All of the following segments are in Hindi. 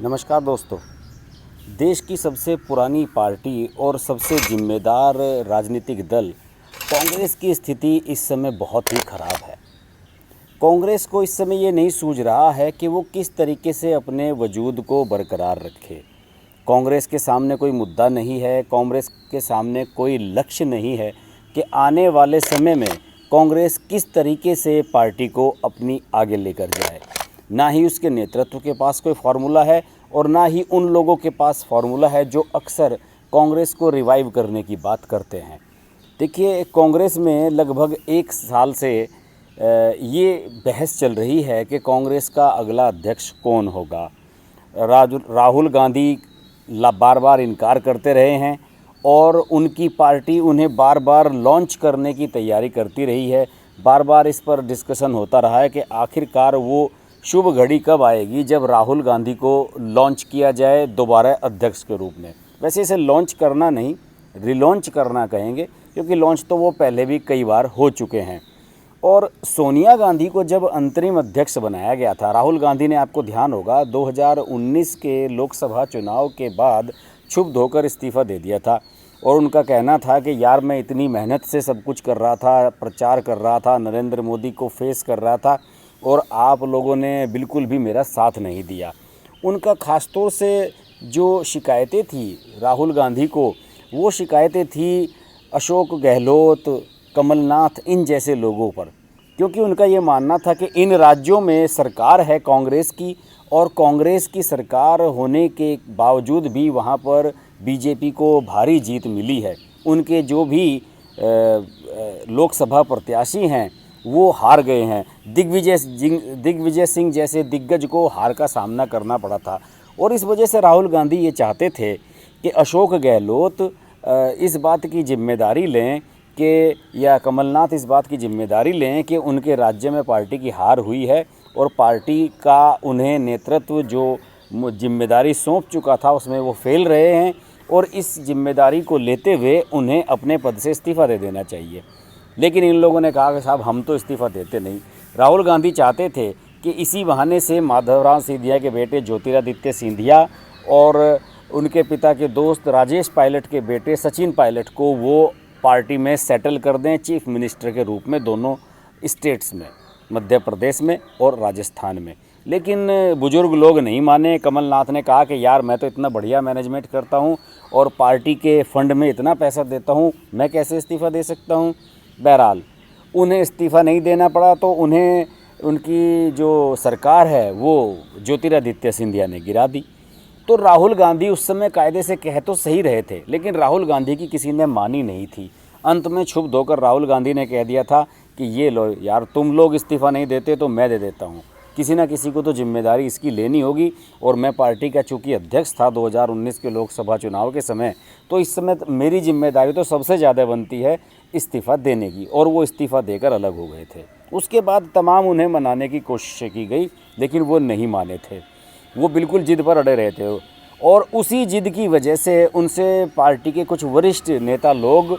नमस्कार दोस्तों। देश की सबसे पुरानी पार्टी और सबसे जिम्मेदार राजनीतिक दल कांग्रेस की स्थिति इस समय बहुत ही खराब है। कांग्रेस को इस समय ये नहीं सूझ रहा है कि वो किस तरीके से अपने वजूद को बरकरार रखे। कांग्रेस के सामने कोई मुद्दा नहीं है, कांग्रेस के सामने कोई लक्ष्य नहीं है कि आने वाले समय में कांग्रेस किस तरीके से पार्टी को अपनी आगे लेकर जाए। ना ही उसके नेतृत्व के पास कोई फार्मूला है और ना ही उन लोगों के पास फार्मूला है जो अक्सर कांग्रेस को रिवाइव करने की बात करते हैं। देखिए, कांग्रेस में लगभग एक साल से ये बहस चल रही है कि कांग्रेस का अगला अध्यक्ष कौन होगा। राहुल गांधी बार बार इनकार करते रहे हैं और उनकी पार्टी उन्हें बार बार लॉन्च करने की तैयारी करती रही है। बार बार इस पर डिस्कशन होता रहा है कि आखिरकार वो शुभ घड़ी कब आएगी जब राहुल गांधी को लॉन्च किया जाए दोबारा अध्यक्ष के रूप में। वैसे इसे लॉन्च करना नहीं, रिलॉन्च करना कहेंगे, क्योंकि लॉन्च तो वो पहले भी कई बार हो चुके हैं। और सोनिया गांधी को जब अंतरिम अध्यक्ष बनाया गया था, राहुल गांधी ने, आपको ध्यान होगा, 2019 के लोकसभा चुनाव के बाद क्षुब्ध होकर इस्तीफ़ा दे दिया था। और उनका कहना था कि यार, मैं इतनी मेहनत से सब कुछ कर रहा था, प्रचार कर रहा था, नरेंद्र मोदी को फेस कर रहा था और आप लोगों ने बिल्कुल भी मेरा साथ नहीं दिया। उनका ख़ासतौर से जो शिकायतें थी राहुल गांधी को, वो शिकायतें थी अशोक गहलोत, कमलनाथ, इन जैसे लोगों पर, क्योंकि उनका ये मानना था कि इन राज्यों में सरकार है कांग्रेस की और कांग्रेस की सरकार होने के बावजूद भी वहाँ पर बीजेपी को भारी जीत मिली है। उनके जो भी लोकसभा प्रत्याशी हैं वो हार गए हैं। दिग्विजय सिंह जैसे दिग्गज को हार का सामना करना पड़ा था। और इस वजह से राहुल गांधी ये चाहते थे कि अशोक गहलोत इस बात की जिम्मेदारी लें कि, या कमलनाथ इस बात की जिम्मेदारी लें कि उनके राज्य में पार्टी की हार हुई है और पार्टी का उन्हें नेतृत्व जो जिम्मेदारी सौंप चुका था उसमें वो फेल रहे हैं और इस जिम्मेदारी को लेते हुए उन्हें अपने पद से इस्तीफ़ा दे देना चाहिए। लेकिन इन लोगों ने कहा कि साहब, हम तो इस्तीफ़ा देते नहीं। राहुल गांधी चाहते थे कि इसी बहाने से माधवराव सिंधिया के बेटे ज्योतिरादित्य सिंधिया और उनके पिता के दोस्त राजेश पायलट के बेटे सचिन पायलट को वो पार्टी में सेटल कर दें चीफ मिनिस्टर के रूप में, दोनों स्टेट्स में, मध्य प्रदेश में और राजस्थान में। लेकिन बुजुर्ग लोग नहीं माने। कमलनाथ ने कहा कि यार, मैं तो इतना बढ़िया मैनेजमेंट करता हूँ और पार्टी के फंड में इतना पैसा देता हूँ, मैं कैसे इस्तीफ़ा दे सकता हूँ। बहरहाल उन्हें इस्तीफ़ा नहीं देना पड़ा तो उन्हें उनकी जो सरकार है वो ज्योतिरादित्य सिंधिया ने गिरा दी। तो राहुल गांधी उस समय कायदे से कह तो सही रहे थे, लेकिन राहुल गांधी की किसी ने मानी नहीं थी। अंत में क्षुब्ध होकर राहुल गांधी ने कह दिया था कि ये लो यार, तुम लोग इस्तीफ़ा नहीं देते तो मैं दे देता हूँ। किसी ना किसी को तो जिम्मेदारी इसकी लेनी होगी और मैं पार्टी का चूँकि अध्यक्ष था 2019 के लोकसभा चुनाव के समय, तो इस समय मेरी जिम्मेदारी तो सबसे ज़्यादा बनती है इस्तीफ़ा देने की। और वो इस्तीफ़ा देकर अलग हो गए थे। उसके बाद तमाम उन्हें मनाने की कोशिश की गई, लेकिन वो नहीं माने थे। वो बिल्कुल जिद पर अड़े रहे थे और उसी जिद की वजह से उनसे पार्टी के कुछ वरिष्ठ नेता लोग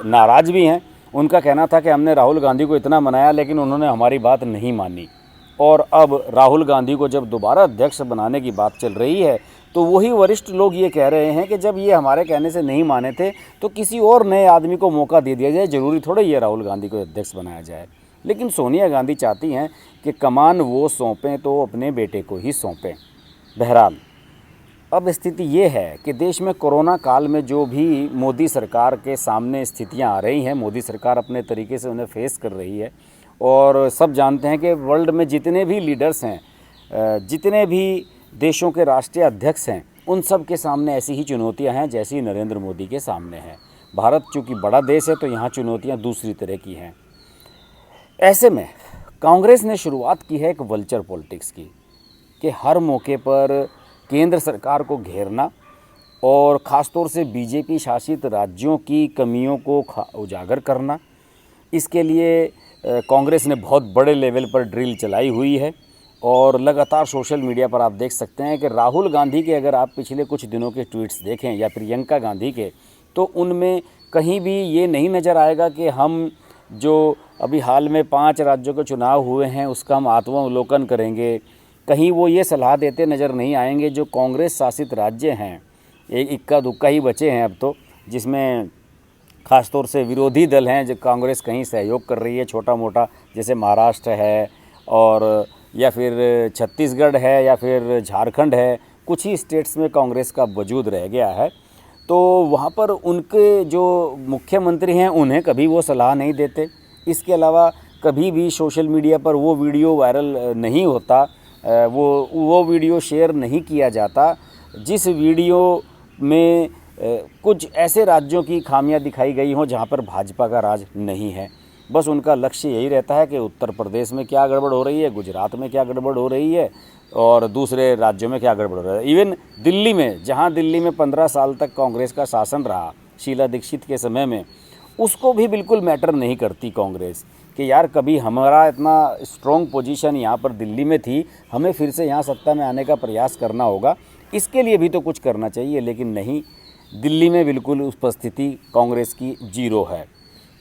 नाराज़ भी हैं। उनका कहना था कि हमने राहुल गांधी को इतना मनाया लेकिन उन्होंने हमारी बात नहीं मानी। और अब राहुल गांधी को जब दोबारा अध्यक्ष बनाने की बात चल रही है तो वही वरिष्ठ लोग ये कह रहे हैं कि जब ये हमारे कहने से नहीं माने थे तो किसी और नए आदमी को मौका दे दिया जाए, ज़रूरी थोड़ा ये राहुल गांधी को अध्यक्ष बनाया जाए। लेकिन सोनिया गांधी चाहती हैं कि कमान वो सौंपें तो अपने बेटे को ही सौंपें। बहरहाल अब स्थिति ये है कि देश में कोरोना काल में जो भी मोदी सरकार के सामने स्थितियां आ रही हैं, मोदी सरकार अपने तरीके से उन्हें फेस कर रही है। और सब जानते हैं कि वर्ल्ड में जितने भी लीडर्स हैं, जितने भी देशों के राष्ट्रीय अध्यक्ष हैं, उन सब के सामने ऐसी ही चुनौतियां हैं जैसी नरेंद्र मोदी के सामने हैं। भारत चूँकि बड़ा देश है तो यहाँ चुनौतियाँ दूसरी तरह की हैं। ऐसे में कांग्रेस ने शुरुआत की है एक वल्चर पॉलिटिक्स की, कि हर मौके पर केंद्र सरकार को घेरना और ख़ासतौर से बीजेपी शासित राज्यों की कमियों को उजागर करना। इसके लिए कांग्रेस ने बहुत बड़े लेवल पर ड्रिल चलाई हुई है और लगातार सोशल मीडिया पर आप देख सकते हैं कि राहुल गांधी के, अगर आप पिछले कुछ दिनों के ट्वीट्स देखें या प्रियंका गांधी के, तो उनमें कहीं भी ये नहीं नज़र आएगा कि हम जो अभी हाल में 5 राज्यों के चुनाव हुए हैं उसका हम आत्मावलोकन करेंगे, कहीं वो ये सलाह देते नज़र नहीं आएंगे जो कांग्रेस शासित राज्य हैं, एक इक्का दुक्का ही बचे हैं अब तो, जिसमें ख़ासतौर से विरोधी दल हैं जो कांग्रेस कहीं सहयोग कर रही है छोटा मोटा, जैसे महाराष्ट्र है और या फिर छत्तीसगढ़ है या फिर झारखंड है, कुछ ही स्टेट्स में कांग्रेस का वजूद रह गया है। तो वहाँ पर उनके जो मुख्यमंत्री हैं उन्हें कभी वो सलाह नहीं देते। इसके अलावा कभी भी सोशल मीडिया पर वो वीडियो वायरल नहीं होता, वो वीडियो शेयर नहीं किया जाता जिस वीडियो में कुछ ऐसे राज्यों की खामियां दिखाई गई हों जहां पर भाजपा का राज नहीं है। बस उनका लक्ष्य यही रहता है कि उत्तर प्रदेश में क्या गड़बड़ हो रही है, गुजरात में क्या गड़बड़ हो रही है और दूसरे राज्यों में क्या गड़बड़ हो रहा है। इवन दिल्ली में, जहां दिल्ली में 15 साल तक कांग्रेस का शासन रहा शीला दीक्षित के समय में, उसको भी बिल्कुल मैटर नहीं करती कांग्रेस कि यार कभी हमारा इतना स्ट्रॉन्ग पोजीशन यहाँ पर दिल्ली में थी, हमें फिर से यहाँ सत्ता में आने का प्रयास करना होगा, इसके लिए भी तो कुछ करना चाहिए। लेकिन नहीं, दिल्ली में बिल्कुल उपस्थिति कांग्रेस की जीरो है।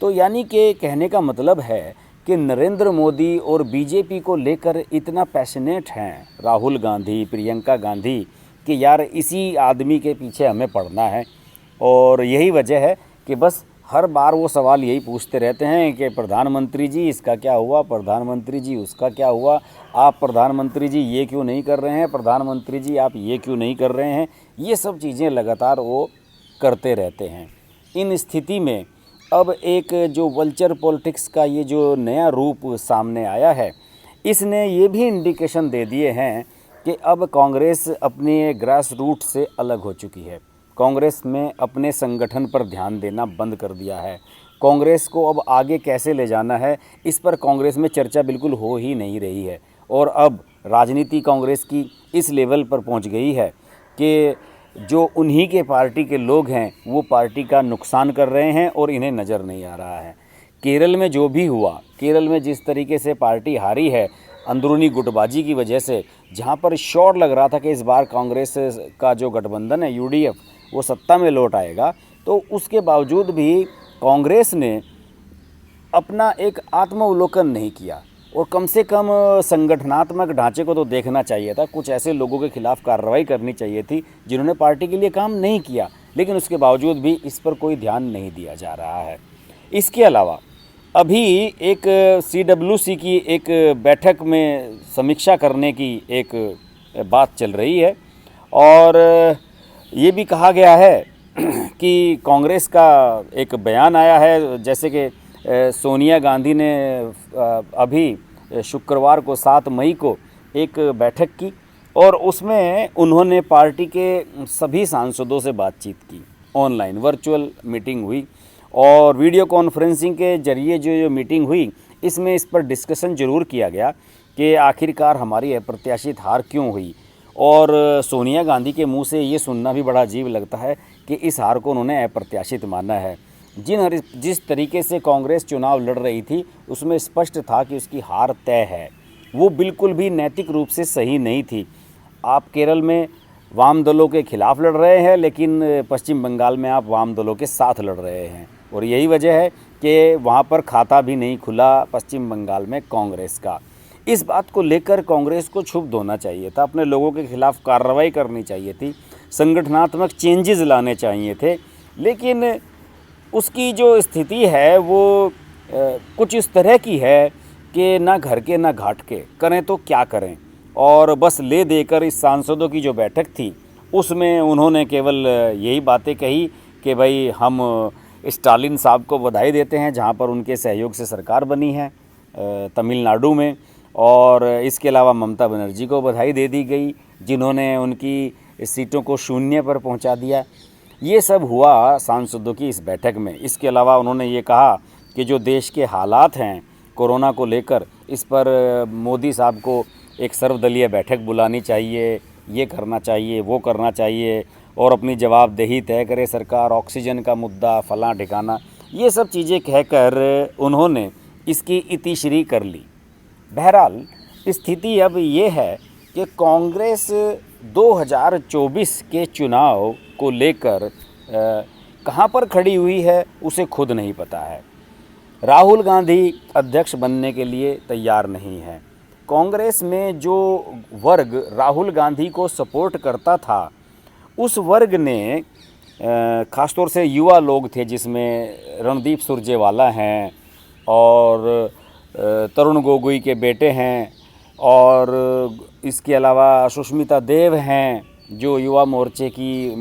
तो यानी कि कहने का मतलब है कि नरेंद्र मोदी और बीजेपी को लेकर इतना पैशनेट हैं राहुल गांधी, प्रियंका गांधी कि यार इसी आदमी के पीछे हमें पड़ना है। और यही वजह है कि बस हर बार वो सवाल यही पूछते रहते हैं कि प्रधानमंत्री जी इसका क्या हुआ, प्रधानमंत्री जी उसका क्या हुआ, आप प्रधानमंत्री जी ये क्यों नहीं कर रहे हैं, प्रधानमंत्री जी आप ये क्यों नहीं कर रहे हैं। ये सब चीज़ें लगातार वो करते रहते हैं। इन स्थिति में अब एक जो वल्चर पॉलिटिक्स का ये जो नया रूप सामने आया है, इसने ये भी इंडिकेशन दे दिए हैं कि अब कांग्रेस अपने ग्रास रूट से अलग हो चुकी है। कांग्रेस में अपने संगठन पर ध्यान देना बंद कर दिया है। कांग्रेस को अब आगे कैसे ले जाना है, इस पर कांग्रेस में चर्चा बिल्कुल हो ही नहीं रही है। और अब राजनीति कांग्रेस की इस लेवल पर पहुंच गई है कि जो उन्हीं के पार्टी के लोग हैं वो पार्टी का नुकसान कर रहे हैं और इन्हें नज़र नहीं आ रहा है। केरल में जो भी हुआ, केरल में जिस तरीके से पार्टी हारी है अंदरूनी गुटबाजी की वजह से, जहां पर श्योर लग रहा था कि इस बार कांग्रेस का जो गठबंधन है यूडीएफ वो सत्ता में लौट आएगा, तो उसके बावजूद भी कांग्रेस ने अपना एक आत्मावलोकन नहीं किया और कम से कम संगठनात्मक ढांचे को तो देखना चाहिए था। कुछ ऐसे लोगों के खिलाफ कार्रवाई करनी चाहिए थी जिन्होंने पार्टी के लिए काम नहीं किया, लेकिन उसके बावजूद भी इस पर कोई ध्यान नहीं दिया जा रहा है। इसके अलावा अभी एक CWC की एक बैठक में समीक्षा करने की एक बात चल रही है और ये भी कहा गया है कि कांग्रेस का एक बयान आया है, जैसे कि सोनिया गांधी ने अभी शुक्रवार को 7 मई को एक बैठक की और उसमें उन्होंने पार्टी के सभी सांसदों से बातचीत की। ऑनलाइन वर्चुअल मीटिंग हुई और वीडियो कॉन्फ्रेंसिंग के जरिए जो मीटिंग हुई, इसमें इस पर डिस्कशन ज़रूर किया गया कि आखिरकार हमारी अप्रत्याशित हार क्यों हुई। और सोनिया गांधी के मुंह से ये सुनना भी बड़ा अजीब लगता है कि इस हार को उन्होंने अप्रत्याशित माना है। जिस तरीके से कांग्रेस चुनाव लड़ रही थी उसमें स्पष्ट था कि उसकी हार तय है, वो बिल्कुल भी नैतिक रूप से सही नहीं थी। आप केरल में वाम दलों के खिलाफ लड़ रहे हैं, लेकिन पश्चिम बंगाल में आप वाम दलों के साथ लड़ रहे हैं और यही वजह है कि वहाँ पर खाता भी नहीं खुला पश्चिम बंगाल में कांग्रेस का। इस बात को लेकर कांग्रेस को क्षुब्ध होना चाहिए था, अपने लोगों के खिलाफ कार्रवाई करनी चाहिए थी, संगठनात्मक चेंजेस लाने चाहिए थे, लेकिन उसकी जो स्थिति है वो कुछ इस तरह की है कि ना घर के ना घाट के, करें तो क्या करें। और बस ले देकर इस सांसदों की जो बैठक थी उसमें उन्होंने केवल यही बातें कही कि भाई हम स्टालिन साहब को बधाई देते हैं जहां पर उनके सहयोग से सरकार बनी है तमिलनाडु में, और इसके अलावा ममता बनर्जी को बधाई दे दी गई जिन्होंने उनकी सीटों को शून्य पर पहुंचा दिया। ये सब हुआ सांसदों की इस बैठक में। इसके अलावा उन्होंने ये कहा कि जो देश के हालात हैं कोरोना को लेकर, इस पर मोदी साहब को एक सर्वदलीय बैठक बुलानी चाहिए, ये करना चाहिए, वो करना चाहिए और अपनी जवाबदेही तय करे सरकार, ऑक्सीजन का मुद्दा, फलां ठिकाना, ये सब चीज़ें कहकर उन्होंने इसकी इतिश्री कर ली। बहरहाल स्थिति अब ये है कि कांग्रेस 2024 के चुनाव को लेकर कहाँ पर खड़ी हुई है उसे खुद नहीं पता है। राहुल गांधी अध्यक्ष बनने के लिए तैयार नहीं है, कांग्रेस में जो वर्ग राहुल गांधी को सपोर्ट करता था, उस वर्ग ने ख़ासतौर से युवा लोग थे, जिसमें रणदीप सुरजेवाला हैं और तरुण गोगोई के बेटे हैं, और इसके अलावा सुष्मिता देव हैं जो युवा मोर्चे की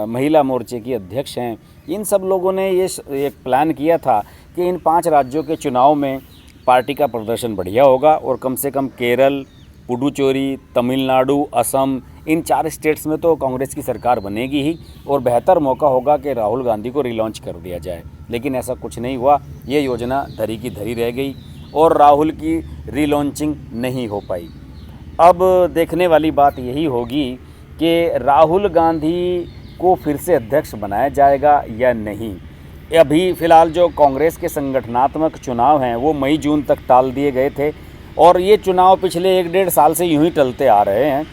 महिला मोर्चे की अध्यक्ष हैं। इन सब लोगों ने ये एक प्लान किया था कि इन 5 राज्यों के चुनाव में पार्टी का प्रदर्शन बढ़िया होगा और कम से कम केरल, पुडुचेरी, तमिलनाडु, असम, इन 4 स्टेट्स में तो कांग्रेस की सरकार बनेगी ही और बेहतर मौका होगा कि राहुल गांधी को रिलॉन्च कर दिया जाए। लेकिन ऐसा कुछ नहीं हुआ, ये योजना धरी की धरी रह गई और राहुल की रीलॉन्चिंग नहीं हो पाई। अब देखने वाली बात यही होगी कि राहुल गांधी को फिर से अध्यक्ष बनाया जाएगा या नहीं। अभी फ़िलहाल जो कांग्रेस के संगठनात्मक चुनाव हैं वो मई जून तक टाल दिए गए थे और ये चुनाव पिछले 1-1.5 साल से यूं ही टलते आ रहे हैं।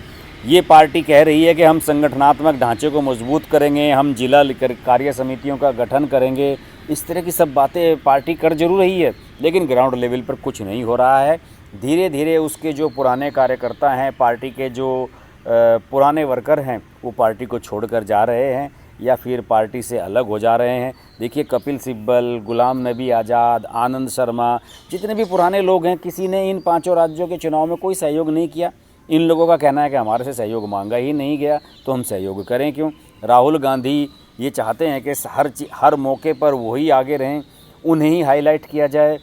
ये पार्टी कह रही है कि हम संगठनात्मक ढांचे को मजबूत करेंगे, हम जिला कार्य समितियों का गठन करेंगे, इस तरह की सब बातें पार्टी कर जरूर रही है, लेकिन ग्राउंड लेवल पर कुछ नहीं हो रहा है। धीरे धीरे उसके जो पुराने कार्यकर्ता हैं, पार्टी के जो पुराने वर्कर हैं, वो पार्टी को छोड़कर जा रहे हैं या फिर पार्टी से अलग हो जा रहे हैं। देखिए, कपिल सिब्बल, गुलाम नबी आज़ाद, आनंद शर्मा, जितने भी पुराने लोग हैं, किसी ने इन 5 राज्यों के चुनाव में कोई सहयोग नहीं किया। इन लोगों का कहना है कि हमारे से सहयोग मांगा ही नहीं गया, तो हम सहयोग करें क्यों। राहुल गांधी ये चाहते हैं कि हर मौके पर वही आगे रहें, उन्हें ही हाईलाइट किया जाए,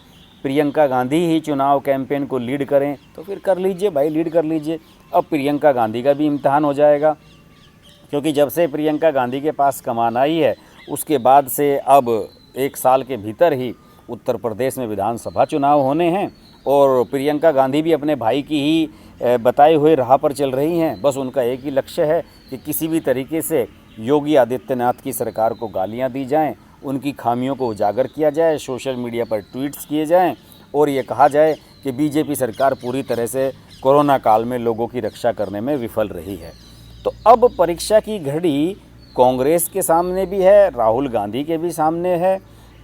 प्रियंका गांधी ही चुनाव कैंपेन को लीड करें, तो फिर कर लीजिए भाई, लीड कर लीजिए। अब प्रियंका गांधी का भी इम्तहान हो जाएगा, क्योंकि जब से प्रियंका गांधी के पास कमान आई है उसके बाद से अब 1 साल के भीतर ही उत्तर प्रदेश में विधानसभा चुनाव होने हैं और प्रियंका गांधी भी अपने भाई की ही बताए हुए राह पर चल रही हैं। बस उनका एक ही लक्ष्य है कि किसी भी तरीके से योगी आदित्यनाथ की सरकार को गालियां दी जाएं, उनकी खामियों को उजागर किया जाए, सोशल मीडिया पर ट्वीट्स किए जाएं और ये कहा जाए कि बीजेपी सरकार पूरी तरह से कोरोना काल में लोगों की रक्षा करने में विफल रही है। तो अब परीक्षा की घड़ी कांग्रेस के सामने भी है, राहुल गांधी के भी सामने है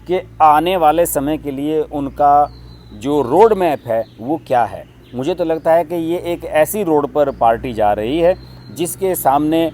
कि आने वाले समय के लिए उनका जो रोड मैप है वो क्या है। मुझे तो लगता है कि ये एक ऐसी रोड पर पार्टी जा रही है जिसके सामने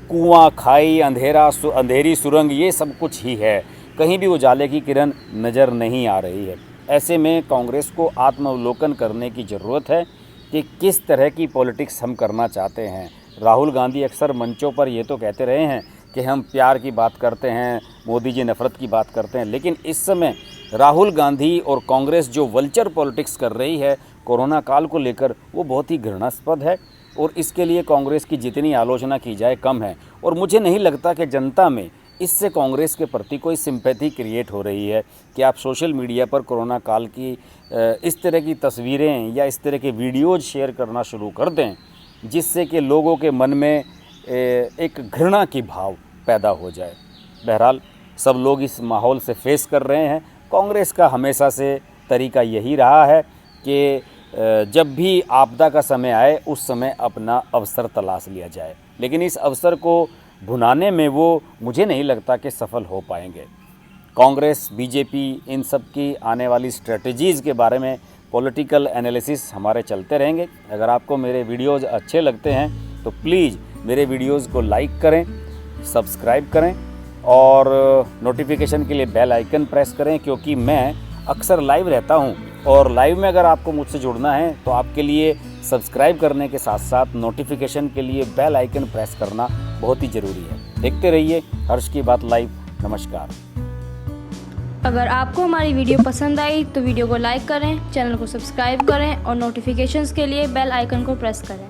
कुआं, खाई, अंधेरी सुरंग, ये सब कुछ ही है, कहीं भी उजाले की किरण नज़र नहीं आ रही है। ऐसे में कांग्रेस को आत्मावलोकन करने की ज़रूरत है कि किस तरह की पॉलिटिक्स हम करना चाहते हैं। राहुल गांधी अक्सर मंचों पर ये तो कहते रहे हैं कि हम प्यार की बात करते हैं, मोदी जी नफ़रत की बात करते हैं, लेकिन इस समय राहुल गांधी और कांग्रेस जो वल्चर पॉलिटिक्स कर रही है कोरोना काल को लेकर, वो बहुत ही घृणास्पद है और इसके लिए कांग्रेस की जितनी आलोचना की जाए कम है। और मुझे नहीं लगता कि जनता में इससे कांग्रेस के प्रति कोई सिंपैथी क्रिएट हो रही है कि आप सोशल मीडिया पर कोरोना काल की इस तरह की तस्वीरें या इस तरह के वीडियोज़ शेयर करना शुरू कर दें, जिससे कि लोगों के मन में एक घृणा की भाव पैदा हो जाए। बहरहाल सब लोग इस माहौल से फेस कर रहे हैं। कांग्रेस का हमेशा से तरीका यही रहा है कि जब भी आपदा का समय आए उस समय अपना अवसर तलाश लिया जाए, लेकिन इस अवसर को भुनाने में वो मुझे नहीं लगता कि सफल हो पाएंगे। कांग्रेस, बीजेपी, इन सब की आने वाली स्ट्रेटजीज़ के बारे में पॉलिटिकल एनालिसिस हमारे चलते रहेंगे। अगर आपको मेरे वीडियोज़ अच्छे लगते हैं तो प्लीज़ मेरे वीडियोज़ को लाइक करें, सब्सक्राइब करें और नोटिफिकेशन के लिए बेल आइकन प्रेस करें, क्योंकि मैं अक्सर लाइव रहता हूं और लाइव में अगर आपको मुझसे जुड़ना है तो आपके लिए सब्सक्राइब करने के साथ साथ नोटिफिकेशन के लिए बेल आइकन प्रेस करना बहुत ही ज़रूरी है। देखते रहिए हर्ष की बात लाइव। नमस्कार। अगर आपको हमारी वीडियो पसंद आई तो वीडियो को लाइक करें, चैनल को सब्सक्राइब करें और नोटिफिकेशंस के लिए बेल आइकन को प्रेस करें।